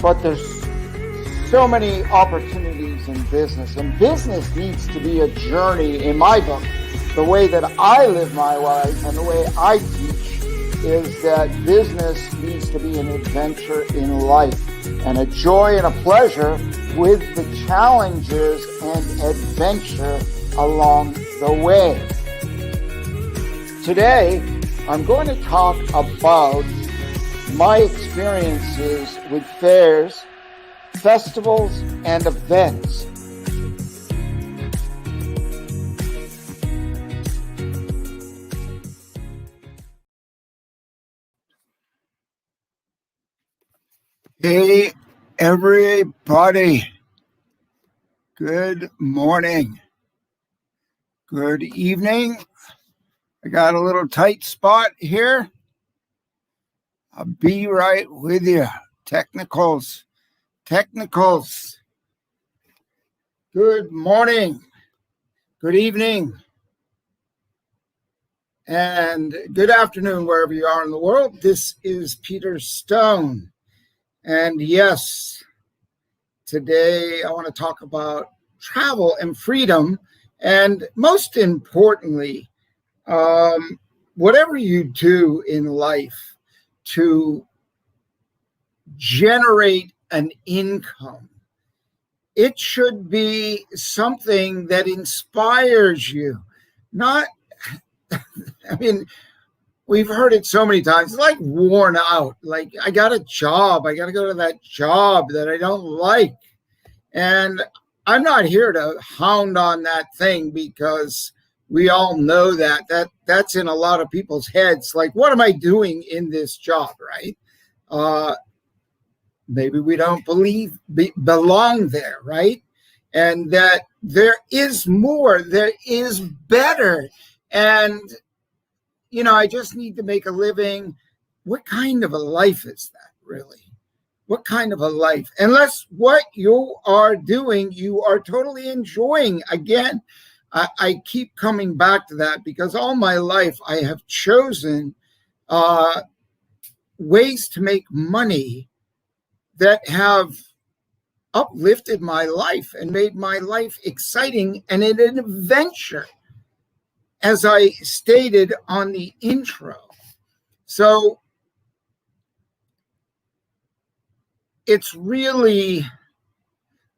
But there's so many opportunities in business, and business needs to be a journey. In my book, the way that I live my life and the way I teach is that business needs to be an adventure in life and a joy and a pleasure with the challenges and adventure along the way. Today, I'm going to talk about my experiences with fairs, festivals, and events. Hey, everybody. Good morning. Good evening. I got a little tight spot here. I'll be right with you. Technicals. Good morning, good evening, and good afternoon, wherever you are in the world. This is Peter Stone. And yes, today I want to talk about travel and freedom. And most importantly, whatever you do in life to generate an income, it should be something that inspires you. Not, I mean, we've heard it so many times, it's like worn out. Like, I got a job, I got to go to that job that I don't like. And I'm not here to hound on that thing, because we all know that's in a lot of people's heads. Like, what am I doing in this job, right? Maybe we don't belong there, right? And that there is more, there is better. And, I just need to make a living. What kind of a life is that, really? What kind of a life? Unless what you are doing, you are totally enjoying. Again, I keep coming back to that, because all my life I have chosen ways to make money that have uplifted my life and made my life exciting and an adventure, as I stated on the intro. So it's really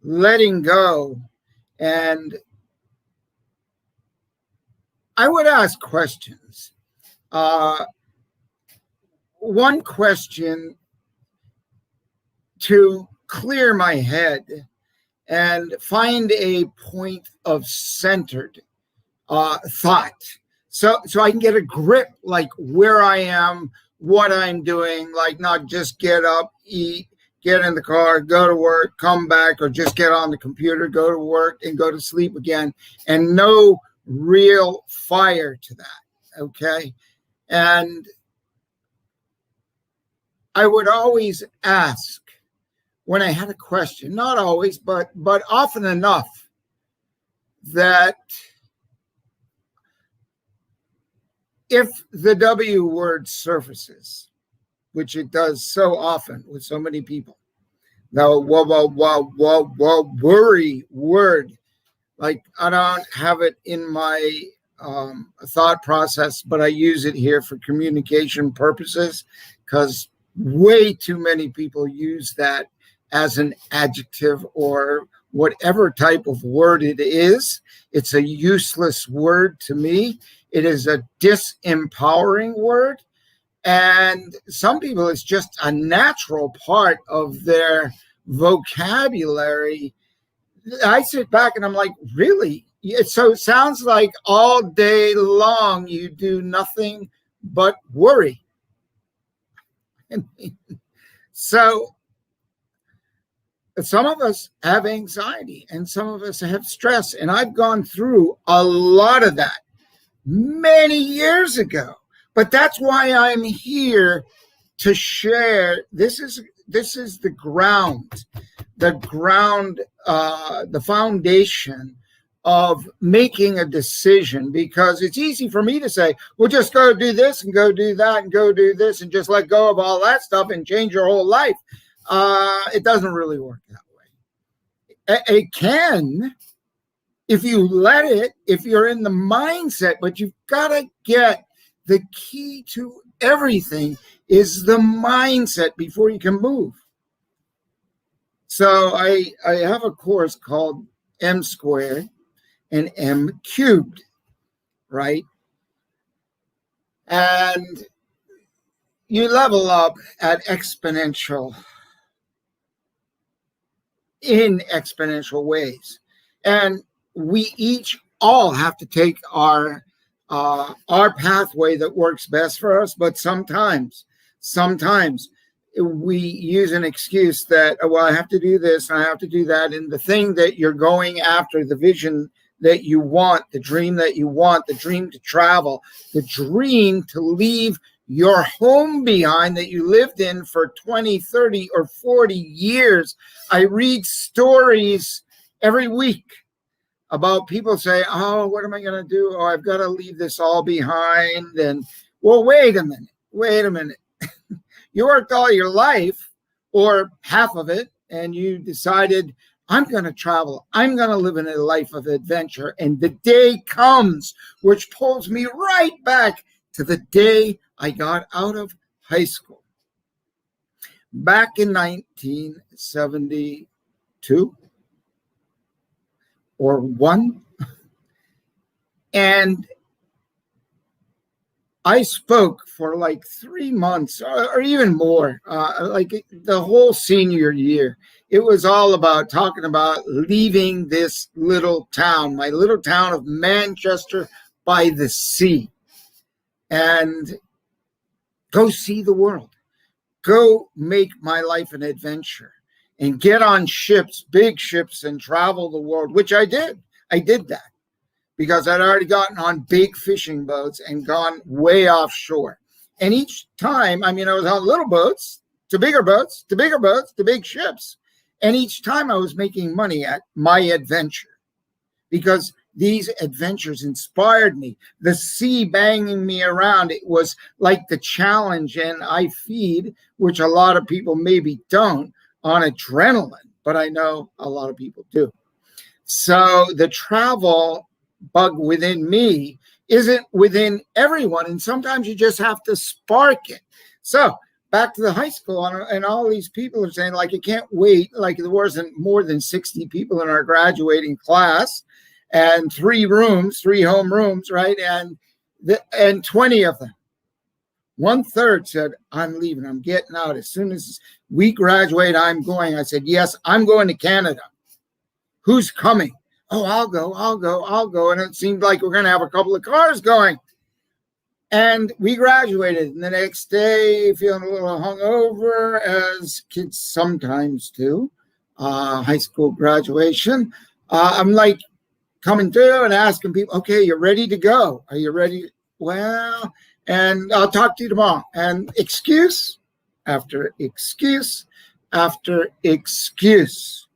letting go. And I would ask questions. One question to clear my head and find a point of centered thought. So I can get a grip, like where I am, what I'm doing, like not just get up, eat, get in the car, go to work, come back, or just get on the computer, go to work, and go to sleep again, and no real fire to that, okay? And I would always ask when I had a question, not always, but often enough, that if the W word surfaces, which it does so often with so many people, the worry word, like I don't have it in my thought process, but I use it here for communication purposes, because way too many people use that as an adjective or whatever type of word it is. It's a useless word to me. It is a disempowering word. And some people, it's just a natural part of their vocabulary I sit back and I'm like, really? So it sounds like all day long you do nothing but worry. So some of us have anxiety and some of us have stress. And I've gone through a lot of that many years ago. But that's why I'm here to share. This is the ground, the foundation of making a decision, because it's easy for me to say, well, just go do this and go do that and go do this and just let go of all that stuff and change your whole life. It doesn't really work that way. It can, if you let it, if you're in the mindset, but you've got to get the key to everything is the mindset before you can move. So I have a course called M squared and M cubed, right? And you level up at in exponential ways. And we each all have to take our pathway that works best for us. But sometimes we use an excuse that, well, I have to do this and I have to do that. And the thing that you're going after, the vision that you want, the dream that you want, the dream to travel, the dream to leave your home behind that you lived in for 20, 30, or 40 years. I read stories every week about people say, oh, what am I going to do? Oh, I've got to leave this all behind. And, well, wait a minute. You worked all your life, or half of it, and you decided, I'm going to travel. I'm going to live in a life of adventure. And the day comes, which pulls me right back to the day I got out of high school. Back in 1972 or 1. And I spoke for like 3 months or even more, like the whole senior year. It was all about talking about leaving this little town, my little town of Manchester by the sea, and go see the world, go make my life an adventure and get on ships, big ships, and travel the world, which I did. I did that because I'd already gotten on big fishing boats and gone way offshore. And each time, I was on little boats to bigger boats, to bigger boats, to big ships. And each time I was making money at my adventure because these adventures inspired me. The sea banging me around, it was like the challenge. And I feed, which a lot of people maybe don't, on adrenaline, but I know a lot of people do. So the travel bug within me isn't within everyone, and sometimes you just have to spark it. So back to the high school, and all these people are saying, like, you can't wait. Like, there wasn't more than 60 people in our graduating class, and 3 home rooms, right? And 20 of them, 1/3 said, I'm leaving, I'm getting out. As soon as we graduate, I'm going. I said, yes, I'm going to Canada. Who's coming? Oh, I'll go. And it seemed like we're going to have a couple of cars going. And we graduated. And the next day, feeling a little hungover, as kids sometimes do, high school graduation. I'm like coming through and asking people, okay, you're ready to go? Are you ready? Well, and I'll talk to you tomorrow. And excuse after excuse after excuse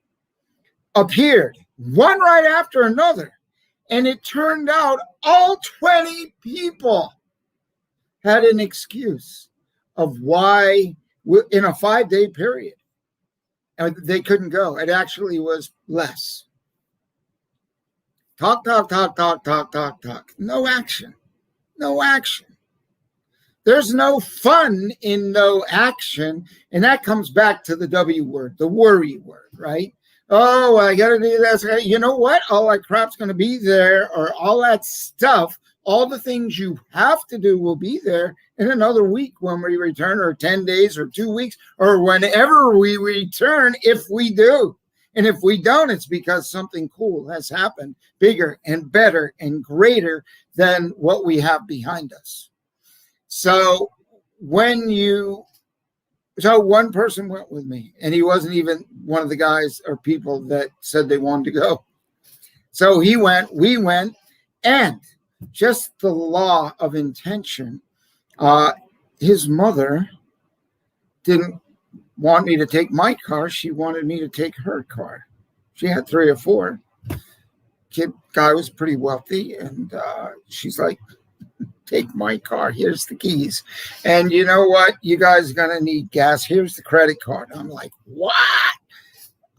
appeared, one right after another. And it turned out all 20 people had an excuse of why in a 5-day period they couldn't go. It actually was less. Talk. No action. There's no fun in no action. And that comes back to the W word, the worry word, right? Oh, I got to do this. You know what? All that crap's going to be there, or all that stuff, all the things you have to do will be there in another week when we return, or 10 days or 2 weeks, or whenever we return, if we do. And if we don't, it's because something cool has happened, bigger and better and greater than what we have behind us. So one person went with me, and he wasn't even one of the guys or people that said they wanted to go. So he went, we went, and just the law of intention. His mother didn't want me to take my car. She wanted me to take her car. She had 3 or 4. Guy was pretty wealthy, and she's like, take my car. Here's the keys. And you know what? You guys are going to need gas. Here's the credit card. I'm like, what?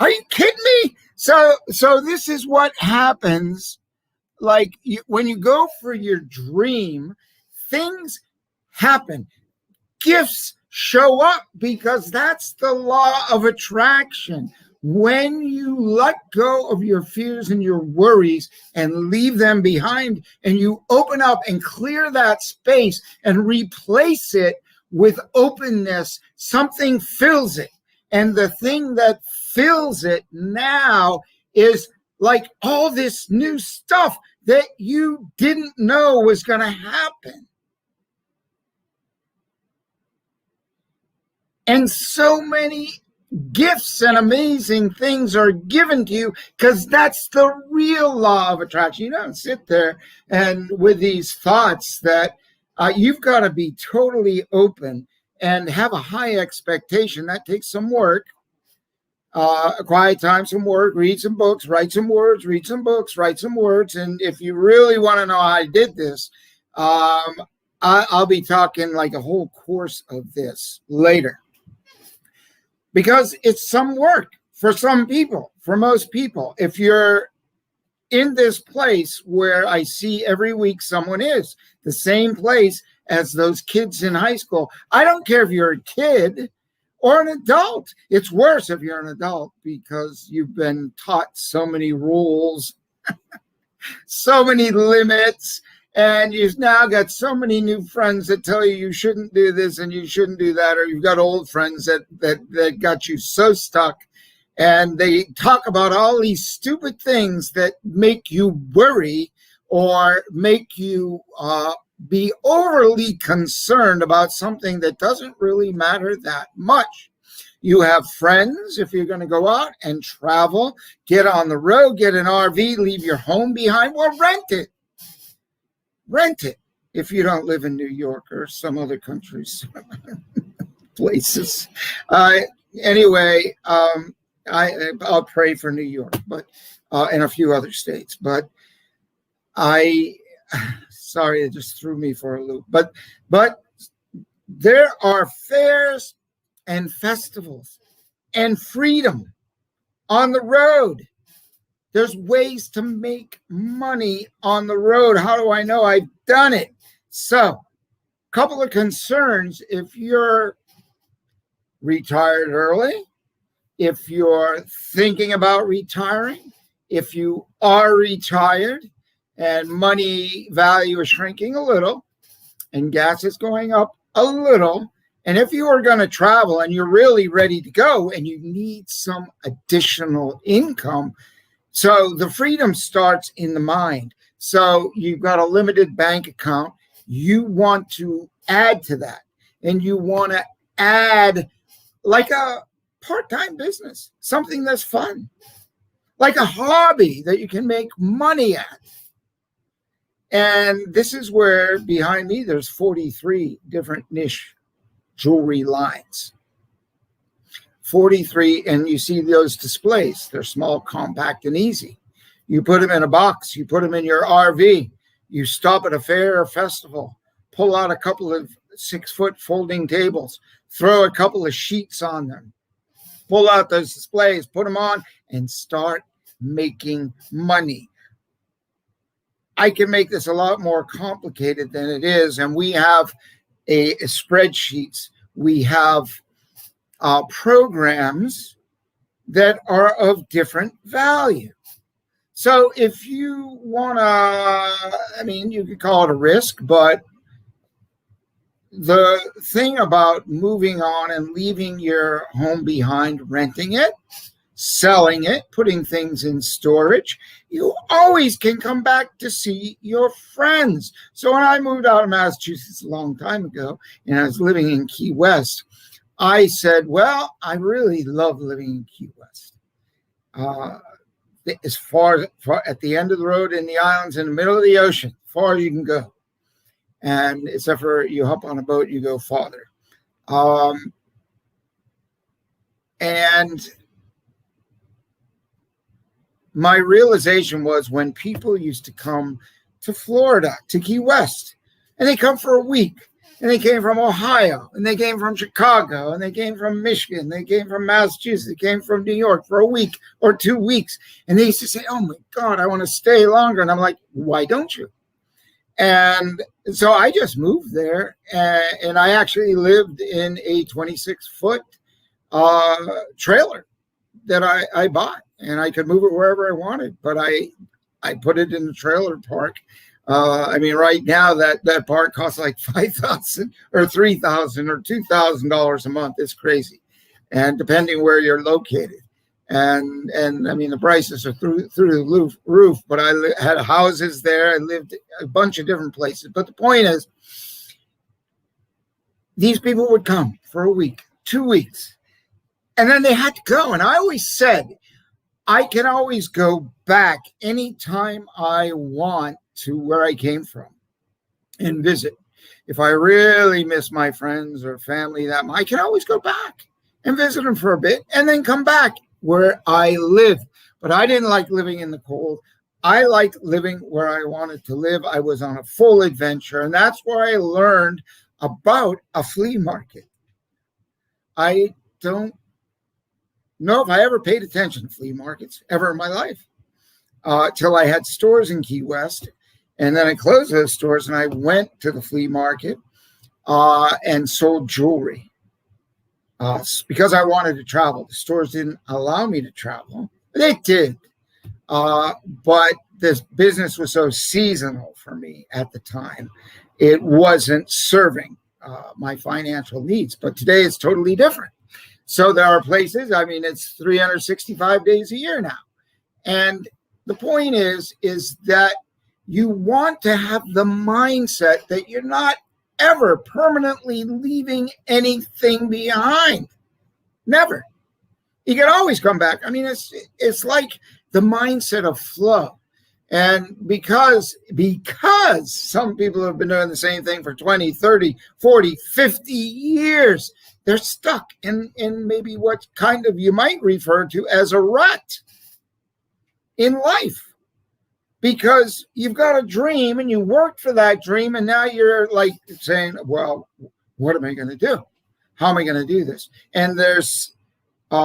Are you kidding me? So this is what happens. Like when you go for your dream, things happen. Gifts show up because that's the law of attraction. When you let go of your fears and your worries and leave them behind, and you open up and clear that space and replace it with openness, something fills it. And the thing that fills it now is like all this new stuff that you didn't know was going to happen. And so many gifts and amazing things are given to you because that's the real law of attraction. You don't sit there and with these thoughts that you've got to be totally open and have a high expectation. That takes some work. A quiet time, some work, read some books, write some words, read some books, write some words. And if you really want to know how I did this, I'll be talking like a whole course of this later. Because it's some work for some people, for most people. If you're in this place where I see every week someone is, the same place as those kids in high school, I don't care if you're a kid or an adult. It's worse if you're an adult because you've been taught so many rules, so many limits, and you've now got so many new friends that tell you shouldn't do this and you shouldn't do that, or you've got old friends that got you so stuck, and they talk about all these stupid things that make you worry or make you be overly concerned about something that doesn't really matter that much. You have friends, if you're going to go out and travel, get on the road, get an RV, leave your home behind, well, rent it. Rent it if you don't live in New York or some other countries, places. Anyway, I'll pray for New York, but and a few other states. But sorry, it just threw me for a loop. But there are fairs and festivals and freedom on the road. There's ways to make money on the road. How do I know? I've done it. So, a couple of concerns. If you're retired early, if you're thinking about retiring, if you are retired and money value is shrinking a little and gas is going up a little, and if you are going to travel and you're really ready to go and you need some additional income, so the freedom starts in the mind. So you've got a limited bank account. You want to add to that. And you want to add like a part-time business, something that's fun, like a hobby that you can make money at. And this is where behind me, there's 43 different niche jewelry lines. 43, and you see those displays. They're small, compact, and easy. You put them in a box. You put them in your RV. You stop at a fair or festival, pull out a couple of 6-foot folding tables, throw a couple of sheets on them, pull out those displays, put them on, and start making money. I can make this a lot more complicated than it is, and we have a spreadsheets. We have programs that are of different value. So if you want to, you could call it a risk, but the thing about moving on and leaving your home behind, renting it, selling it, putting things in storage. You always can come back to see your friends. So when I moved out of Massachusetts a long time ago, and I was living in Key West, I said, well, I really love living in Key West. As far at the end of the road in the islands in the middle of the ocean, as far as you can go. And except for you hop on a boat, you go farther. And my realization was when people used to come to Florida, to Key West, and they come for a week, and they came from Ohio, and they came from Chicago, and they came from Michigan, they came from Massachusetts, they came from New York for a week or 2 weeks, and they used to say, oh my God, I want to stay longer. And I'm like, why don't you? And so I just moved there, and I actually lived in a 26-foot trailer that I bought, and I could move it wherever I wanted, but I put it in the trailer park. Right now that park costs like $5,000 or $3,000 or $2,000 a month. It's crazy, and depending where you're located, and the prices are through the roof. But I had houses there. I lived a bunch of different places. But the point is, these people would come for a week, 2 weeks, and then they had to go. And I always said, I can always go back anytime I want to where I came from and visit. If I really miss my friends or family I can always go back and visit them for a bit and then come back where I live. But I didn't like living in the cold. I liked living where I wanted to live. I was on a full adventure, and that's where I learned about a flea market. I don't know if I ever paid attention to flea markets ever in my life till I had stores in Key West. And then I closed those stores and I went to the flea market and sold jewelry because I wanted to travel. The stores didn't allow me to travel. They did. But this business was so seasonal for me at the time. It wasn't serving my financial needs. But today it's totally different. So there are places, it's 365 days a year now. And the point is that you want to have the mindset that you're not ever permanently leaving anything behind. Never. You can always come back. It's like the mindset of flow. And because some people have been doing the same thing for 20, 30, 40, 50 years, they're stuck in maybe what kind of you might refer to as a rut in life. Because you've got a dream and you worked for that dream, and now you're like saying, well, what am I going to do? How am I going to do this? And there's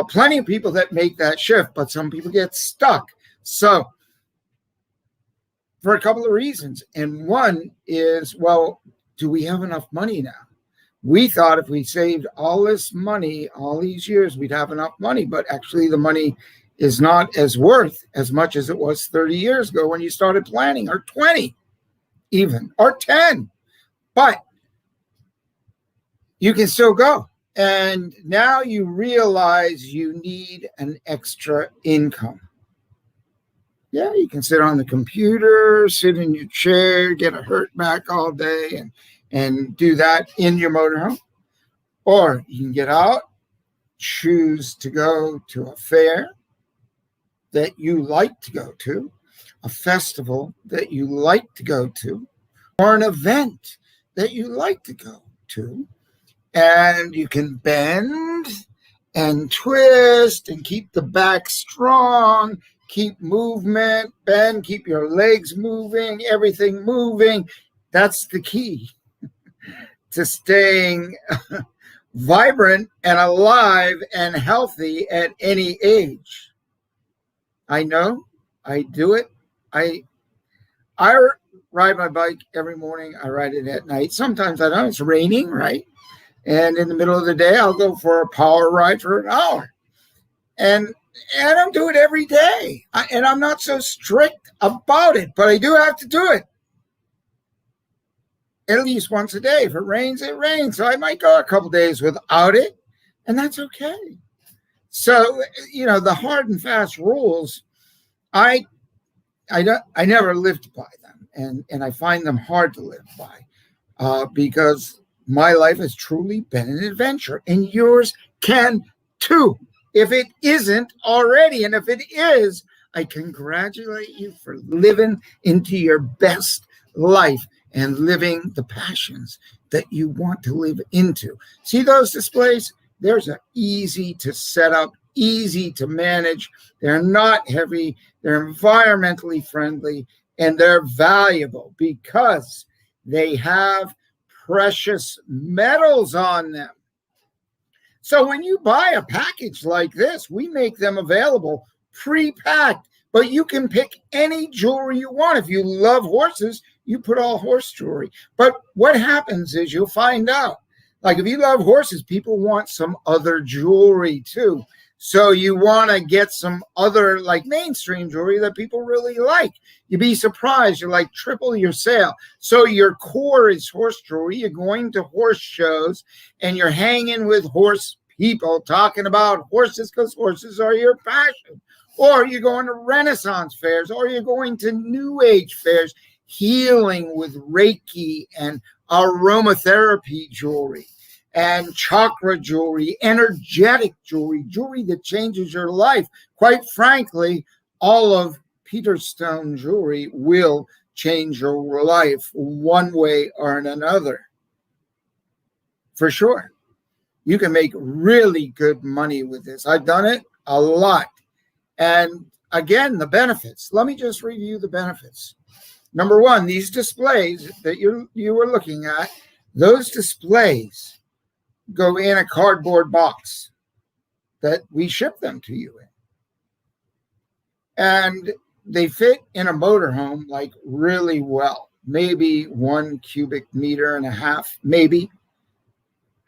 plenty of people that make that shift, but some people get stuck. So for a couple of reasons. And one is, well, do we have enough money now? We thought if we saved all this money, all these years, we'd have enough money, but actually the money is not as worth as much as it was 30 years ago when you started planning, or 20 even, or 10. But you can still go. And now you realize you need an extra income. Yeah, you can sit on the computer, sit in your chair, get a hurt back all day and do that in your motorhome. Or you can get out, choose to go to a fair that you like to go to, a festival that you like to go to, or an event that you like to go to. And you can bend and twist and keep the back strong, keep movement, bend, keep your legs moving, everything moving. That's the key to staying vibrant and alive and healthy at any age. I know, I do it. I ride my bike every morning. I ride it at night. Sometimes I don't. It's raining, right? And in the middle of the day, I'll go for a power ride for an hour. And I don't do it every day. And I'm not so strict about it, but I do have to do it at least once a day. If it rains, it rains. So I might go a couple days without it, and that's okay. So, the hard and fast rules, I never lived by them, and I find them hard to live by, because my life has truly been an adventure, and yours can too, if it isn't already. And if it is, I congratulate you for living into your best life and living the passions that you want to live into. See those displays? They're easy to set up, easy to manage. They're not heavy. They're environmentally friendly, and they're valuable because they have precious metals on them. So when you buy a package like this, we make them available pre-packed, but you can pick any jewelry you want. If you love horses, you put all horse jewelry. But what happens is you'll find out, like if you love horses, people want some other jewelry too. So you want to get some other like mainstream jewelry that people really like. You'd be surprised. You're like triple your sale. So your core is horse jewelry. You're going to horse shows and you're hanging with horse people talking about horses because horses are your passion. Or you're going to Renaissance fairs, or you're going to New Age fairs, healing with Reiki and aromatherapy jewelry, and chakra jewelry, energetic jewelry, jewelry that changes your life. Quite frankly, all of Peter Stone jewelry will change your life one way or another. For sure. You can make really good money with this. I've done it a lot. And again, the benefits. Let me just review the benefits. Number one, these displays that you were looking at, those displays go in a cardboard box that we ship them to you in. And they fit in a motorhome like really well, maybe 1.5 cubic meters, maybe.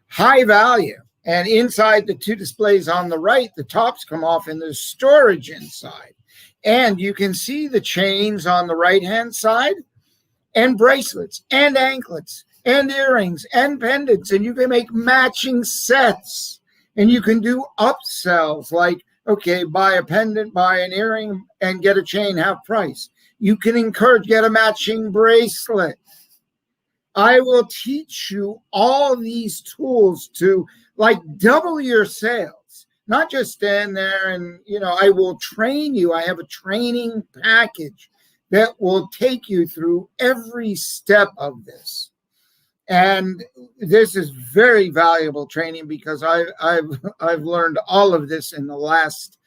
High value. And inside the two displays on the right, the tops come off and there's storage inside. And you can see the chains on the right-hand side, and bracelets and anklets and earrings and pendants. And you can make matching sets. And you can do upsells like, okay, buy a pendant, buy an earring, and get a chain half price. You can get a matching bracelet. I will teach you all these tools to like double your sales, not just stand there and, I will train you. I have a training package that will take you through every step of this. And this is very valuable training because I've learned all of this in the last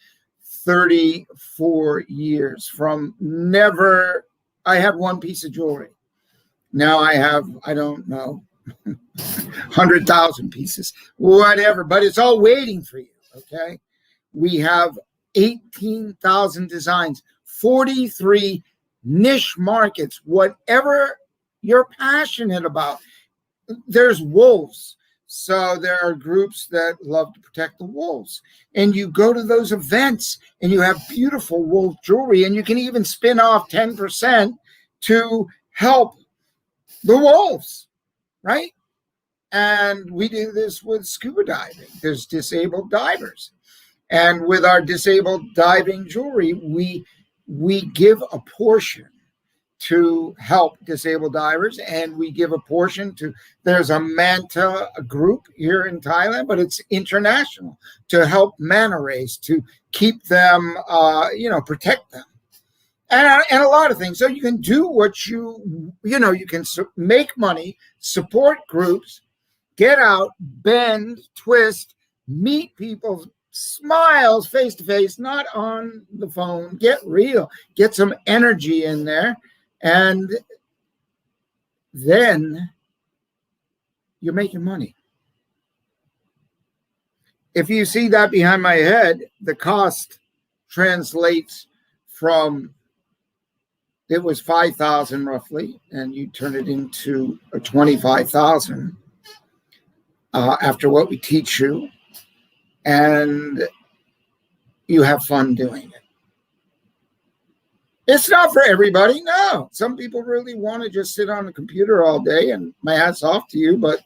34 years. From never, I had one piece of jewelry. Now I have, I don't know, 100,000 pieces, whatever, but it's all waiting for you, okay? We have 18,000 designs, 43 niche markets, whatever you're passionate about. There's wolves. So there are groups that love to protect the wolves. And you go to those events and you have beautiful wolf jewelry, and you can even spin off 10% to help the wolves, right? And we do this with scuba diving. There's disabled divers. And with our disabled diving jewelry, we give a portion to help disabled divers, and we give a portion to, there's a manta group here in Thailand, but it's international, to help manta rays, to keep them, protect them. And a lot of things. So you can do what you can make money, support groups, get out, bend, twist, meet people, smiles face to face, not on the phone. Get real, get some energy in there. And then you're making money. If you see that behind my head, the cost translates from, it was 5,000 roughly, and you turn it into a 25,000 after what we teach you, and you have fun doing it. It's not for everybody, no. Some people really want to just sit on the computer all day, and my hat's off to you, but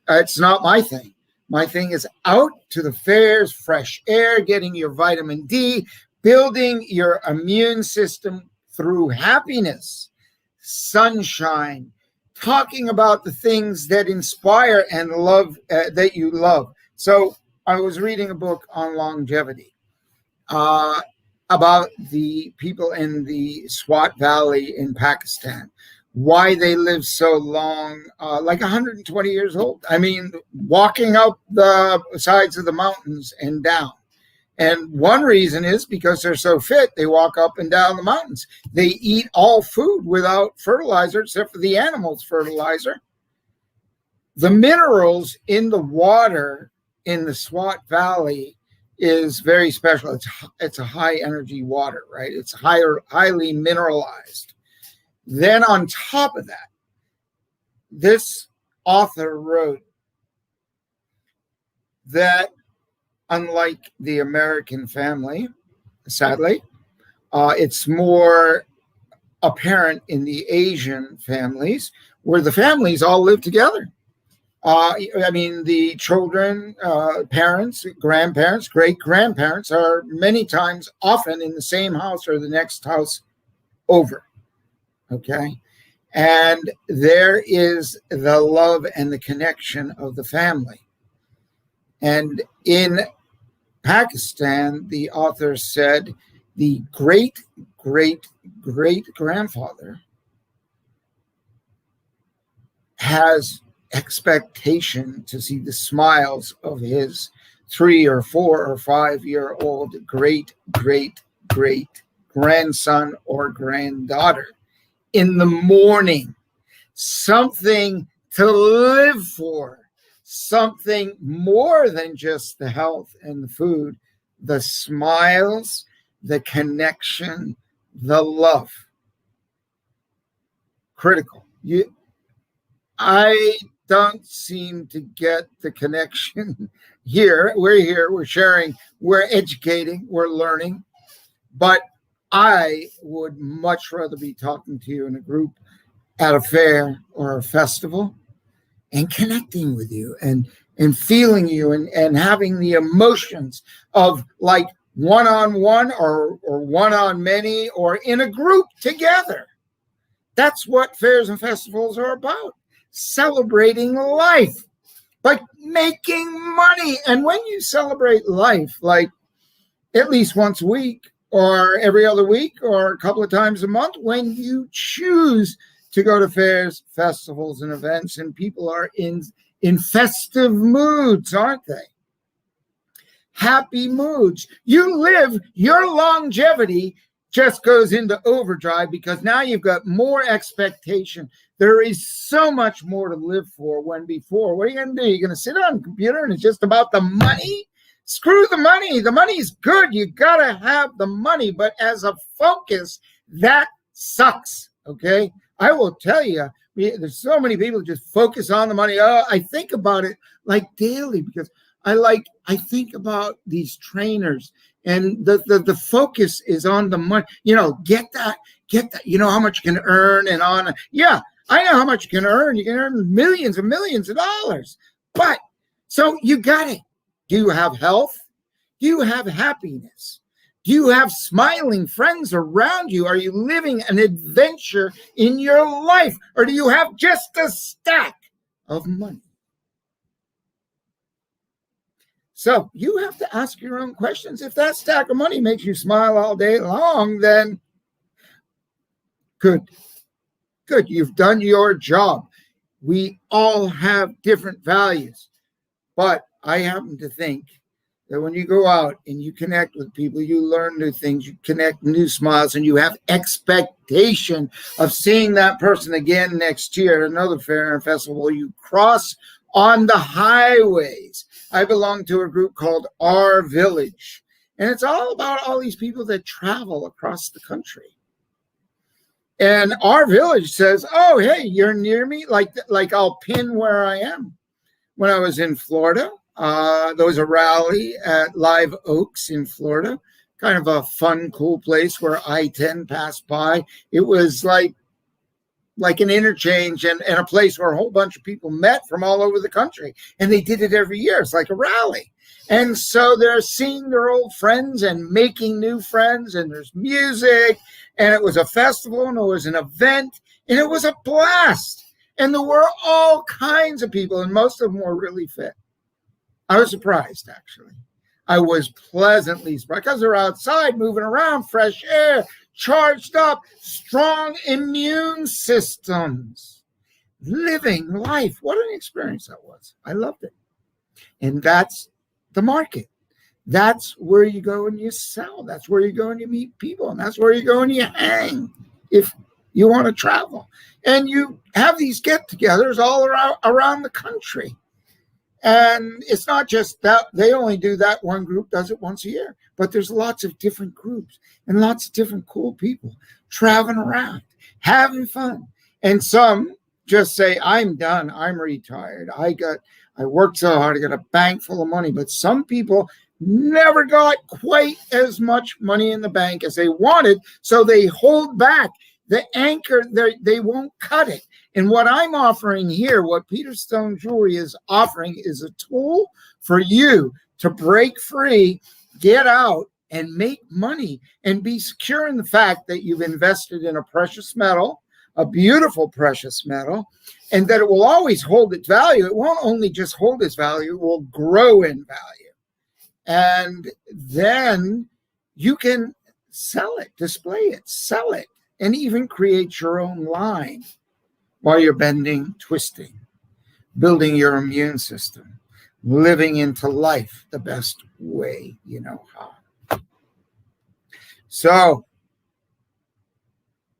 it's not my thing. My thing is out to the fairs, fresh air, getting your vitamin D, building your immune system through happiness, sunshine, talking about the things that inspire and love, that you love. So I was reading a book on longevity, about the people in the Swat Valley in Pakistan, why they live so long, like 120 years old. I mean, walking up the sides of the mountains and down. And one reason is because they're so fit, they walk up and down the mountains. They eat all food without fertilizer, except for the animals' fertilizer. The minerals in the water in the Swat Valley is very special. It's a high energy water, right? It's highly mineralized. Then on top of that, this author wrote that unlike the American family, sadly, it's more apparent in the Asian families, where the families all live together. I mean, the children, parents, grandparents, great-grandparents are many times often in the same house or the next house over, okay? And there is the love and the connection of the family. And in Pakistan, the author said the great-great-great-grandfather has expectation to see the smiles of his 3 or 4 or 5-year-old great grandson or granddaughter in the morning. Something to live for, something more than just the health and the food, the smiles, the connection, the love. Critical. I don't seem to get the connection here. We're sharing, we're educating, we're learning, but I would much rather be talking to you in a group at a fair or a festival and connecting with you and feeling you and having the emotions of like one-on-one or one-on-many or in a group together. That's what fairs and festivals are about. Celebrating life, like making money. And when you celebrate life, like at least once a week or every other week or a couple of times a month, when you choose to go to fairs, festivals, and events, and people are in festive moods, aren't they? Happy moods. You live, your longevity just goes into overdrive because now you've got more expectation. There is so much more to live for when before. What are you going to do? You're going to sit on a computer and it's just about the money? Screw the money. The money's good. You got to have the money. But as a focus, that sucks, okay? I will tell you, there's so many people who just focus on the money. Oh, I think about it like daily because I think about these trainers and the focus is on the money. You know, get that. You know how much you can earn and on. Yeah, I know how much you can earn. You can earn millions and millions of dollars. But so you got it. Do you have health? Do you have happiness? Do you have smiling friends around you? Are you living an adventure in your life? Or do you have just a stack of money? So you have to ask your own questions. If that stack of money makes you smile all day long, then good. You've done your job. We all have different values. But I happen to think that when you go out and you connect with people, you learn new things, you connect new smiles, and you have expectation of seeing that person again next year at another fair and festival. You cross on the highways. I belong to a group called Our Village, and it's all about all these people that travel across the country. And Our Village says, oh, hey, you're near me? Like I'll pin where I am. When I was in Florida, there was a rally at Live Oaks in Florida, kind of a fun, cool place where I-10 passed by. It was like like an interchange and a place where a whole bunch of people met from all over the country. And they did it every year. It's like a rally. And so they're seeing their old friends and making new friends, and there's music, and it was a festival, and it was an event, and it was a blast. And there were all kinds of people, and most of them were really fit. I was surprised, actually. I was pleasantly surprised because they're outside, moving around, fresh air, charged up, strong immune systems, living life. What an experience that was. I loved it. And that's the market. That's where you go and you sell. That's where you go and you meet people. And that's where you go and you hang if you want to travel. And you have these get-togethers all around the country. And it's not just that they only do that. One group does it once a year, but there's lots of different groups and lots of different cool people traveling around, having fun. And some just say, I'm done. I'm retired. I worked so hard. I got a bank full of money. But some people never got quite as much money in the bank as they wanted. So they hold back the anchor. They won't cut it. And what I'm offering here, what Peter Stone Jewelry is offering, is a tool for you to break free, get out, and make money and be secure in the fact that you've invested in a precious metal, a beautiful precious metal, and that it will always hold its value. It won't only just hold its value, it will grow in value. And then you can sell it, display it, sell it, and even create your own line while you're bending, twisting, building your immune system, living into life the best way you know how. So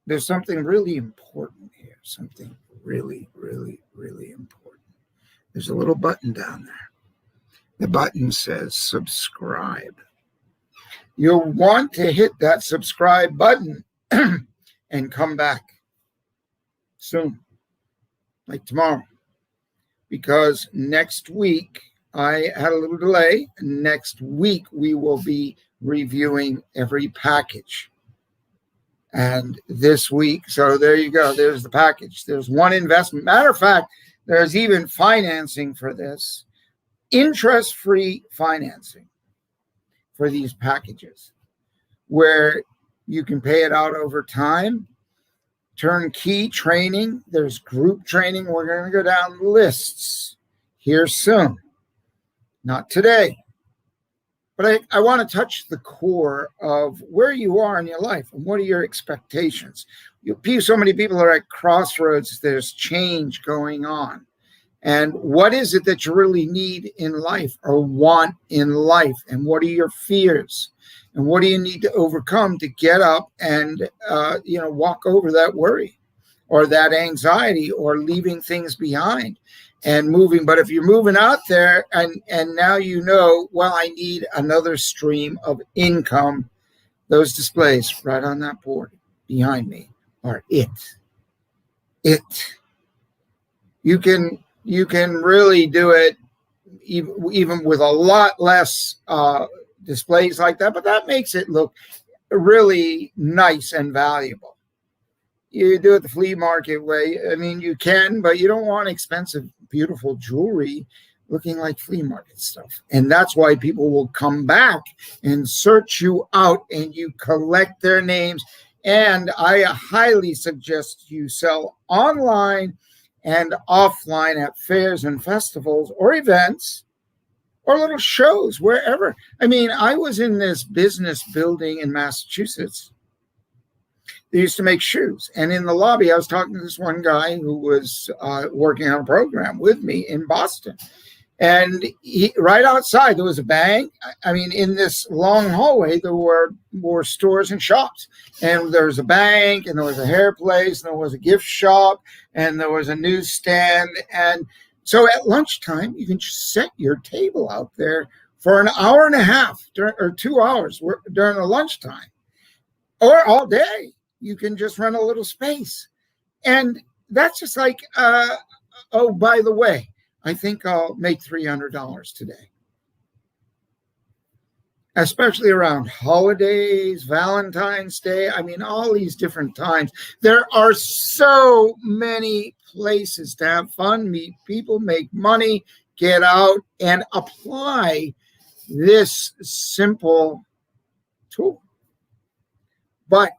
there's something really important here, something really, really, really important. There's a little button down there. The button says subscribe. You'll want to hit that subscribe button and come back soon, like tomorrow, because next week, I had a little delay. Next week, we will be reviewing every package. And this week, so there you go. There's the package. There's one investment. Matter of fact, there's even financing for this, interest-free financing for these packages, where you can pay it out over time. Turnkey training. There's group training. We're going to go down lists here soon. Not today. But I want to touch the core of where you are in your life and what are your expectations. So many people are at crossroads. There's change going on. And what is it that you really need in life or want in life? And what are your fears? And what do you need to overcome to get up and, walk over that worry or that anxiety or leaving things behind and moving? But if you're moving out there and now I need another stream of income, those displays right on that board behind me are it. You can really do it even with a lot less displays like that, but that makes it look really nice and valuable. You do it the flea market way. I mean, you can, but you don't want expensive, beautiful jewelry looking like flea market stuff. And that's why people will come back and search you out and you collect their names. And I highly suggest you sell online and offline at fairs and festivals or events or little shows, wherever. I mean, I was in this business building in Massachusetts. They used to make shoes. And in the lobby, I was talking to this one guy who was working on a program with me in Boston. And right outside, there was a bank. I mean, in this long hallway, there were more stores and shops. And there was a bank, and there was a hair place, and there was a gift shop, and there was a newsstand. And so at lunchtime, you can just set your table out there for an hour and a half or 2 hours during the lunchtime, or all day. You can just rent a little space. And that's just like, oh, by the way, I think I'll make $300 today. especially around holidays, Valentine's Day. I mean, all these different times. There are so many places to have fun, meet people, make money, get out, and apply this simple tool. But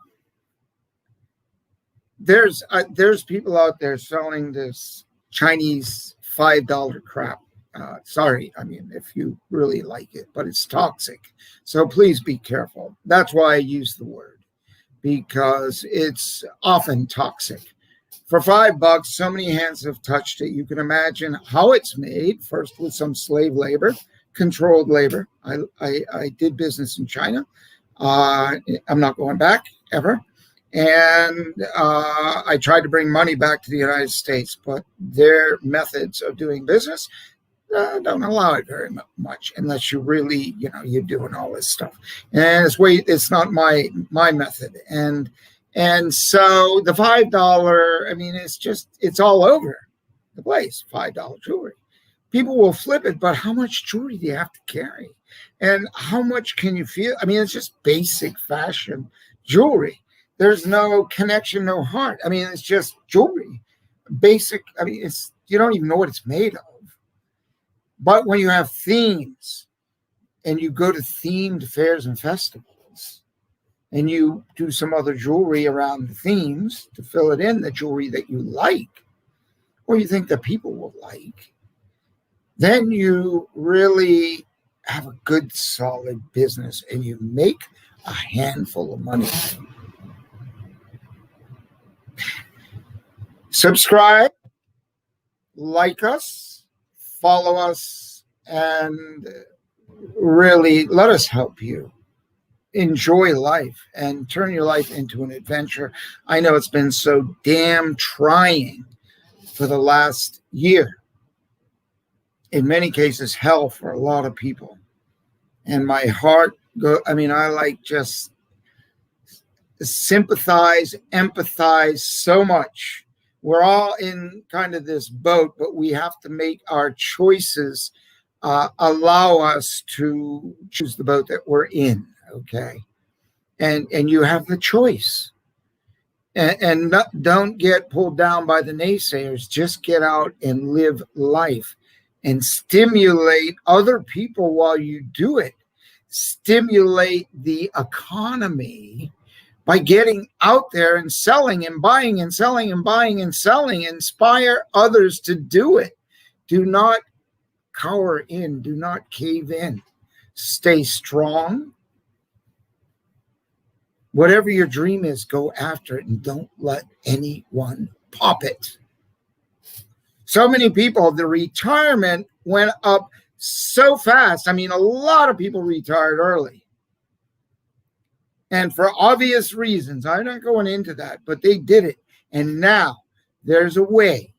there's people out there selling this Chinese $5 crap. Sorry, I mean, if you really like it, but it's toxic. So please be careful. That's why I use the word, because it's often toxic. For $5, so many hands have touched it. You can imagine how it's made, first with some slave labor, controlled labor. I did business in China. I'm not going back ever. And I tried to bring money back to the United States, but their methods of doing business don't allow it very much unless you really, you're doing all this stuff. And it's not my method. And so the $5, I mean, it's all over the place, $5 jewelry. People will flip it, but how much jewelry do you have to carry? And how much can you feel? I mean, it's just basic fashion jewelry. There's no connection, no heart. I mean, it's just jewelry. Basic. I mean, you don't even know what it's made of. But when you have themes and you go to themed fairs and festivals and you do some other jewelry around the themes to fill it in, the jewelry that you like or you think that people will like, then you really have a good, solid business and you make a handful of money. Subscribe, like us, follow us, and really let us help you enjoy life and turn your life into an adventure. I know it's been so damn trying for the last year. In many cases, hell for a lot of people. And my heart I just sympathize, empathize so much. We're all in kind of this boat, but we have to make our choices allow us to choose the boat that we're in, okay? And you have the choice. And don't get pulled down by the naysayers. Just get out and live life and stimulate other people while you do it. Stimulate the economy by getting out there and selling and buying and selling and buying and selling. Inspire others to do it. Do not cower in. Do not cave in. Stay strong. Whatever your dream is, go after it and don't let anyone pop it. So many people, the retirement went up so fast. I mean, a lot of people retired early. And for obvious reasons, I'm not going into that, but they did it. And now there's a way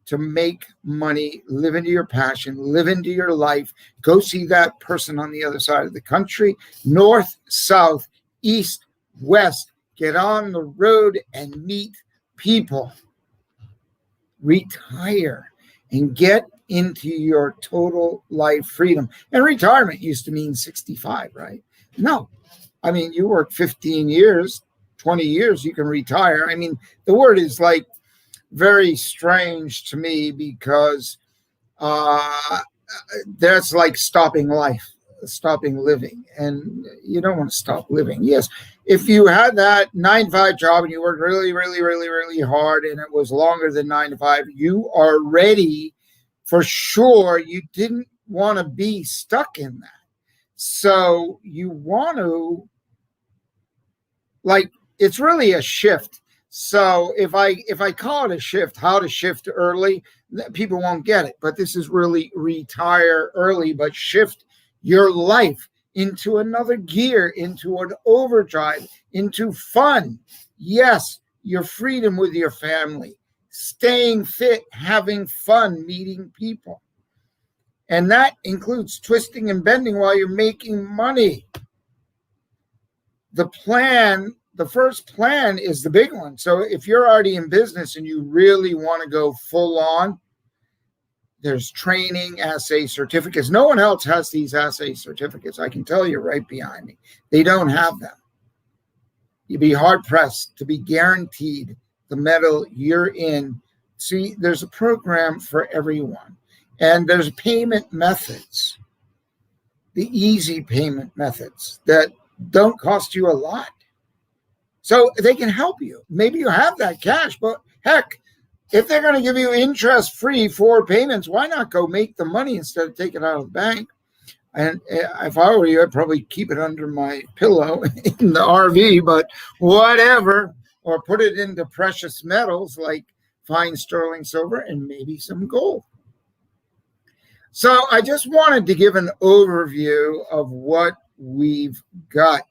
to make money, live into your passion, live into your life. Go see that person on the other side of the country, north, south, east, west. Get on the road and meet people. Retire and get into your total life freedom. And retirement used to mean 65, right? No. I mean, you work 15 years, 20 years, you can retire. I mean, the word is like very strange to me because that's like stopping life, stopping living. And you don't want to stop living. Yes, if you had that 9-to-5 job and you worked really, really, really, really hard and it was longer than 9 to 5, you are ready for sure. You didn't want to be stuck in that. So you want to, it's really a shift. So if I call it a shift, how to shift early, people won't get it. But this is really retire early, but shift your life into another gear, into an overdrive, into fun. Yes, your freedom with your family, staying fit, having fun, meeting people. And that includes twisting and bending while you're making money. The first plan is the big one. So if you're already in business and you really want to go full on, There's training, assay certificates. No one else has these assay certificates. I can tell you right behind me. They don't have them. You'd be hard-pressed to be guaranteed the metal you're in. See, there's a program for everyone. And there's payment methods, the easy payment methods that don't cost you a lot. So they can help you. Maybe you have that cash, but heck, if they're going to give you interest-free for payments, why not go make the money instead of taking it out of the bank? And if I were you, I'd probably keep it under my pillow in the RV, but whatever, or put it into precious metals like fine sterling silver and maybe some gold. So I just wanted to give an overview of what we've got.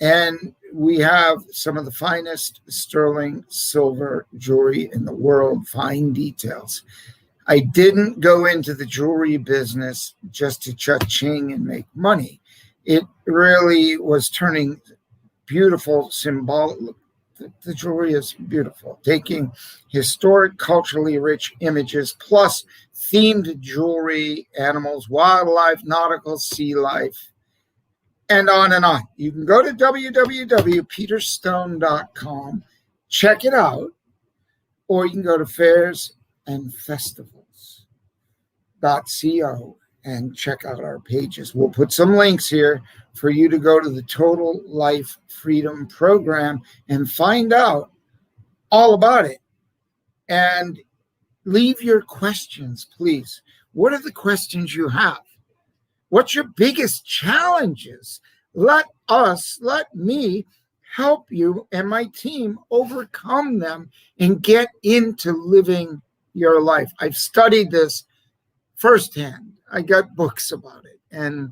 And we have some of the finest sterling silver jewelry in the world, fine details. I didn't go into the jewelry business just to cha-ching and make money. It really was turning beautiful symbolic. The jewelry is beautiful, taking historic, culturally rich images, plus themed jewelry, animals, wildlife, nautical, sea life, and on and on. You can go to www.peterstone.com, check it out, or you can go to fairsandfestivals.co and check out our pages. We'll put some links here for you to go to the Total Life Freedom Program and find out all about it. And leave your questions, please. What are the questions you have? What's your biggest challenges? Let me help you and my team overcome them and get into living your life. I've studied this firsthand. I got books about it, and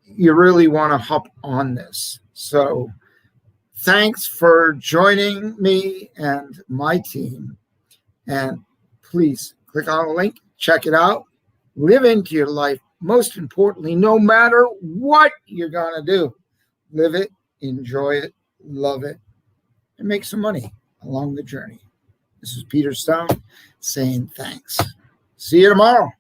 you really want to hop on this. So thanks for joining me and my team. And please click on the link, check it out, live into your life. Most importantly, no matter what you're going to do, live it, enjoy it, love it, and make some money along the journey. This is Peter Stone saying thanks. See you tomorrow.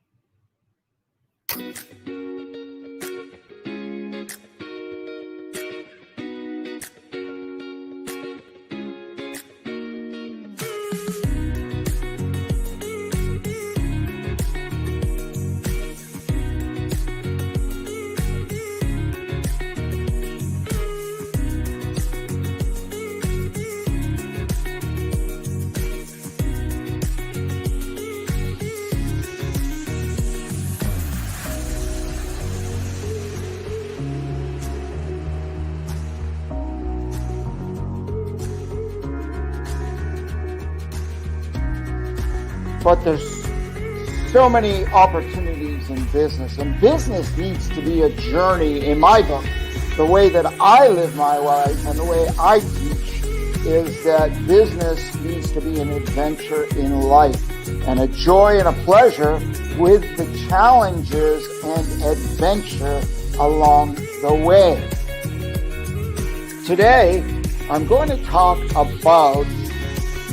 But there's so many opportunities in business, and business needs to be a journey. In my book, the way that I live my life and the way I teach is that business needs to be an adventure in life and a joy and a pleasure with the challenges and adventure along the way. Today, I'm going to talk about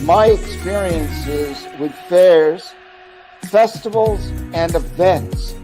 my experiences with fairs, festivals, and events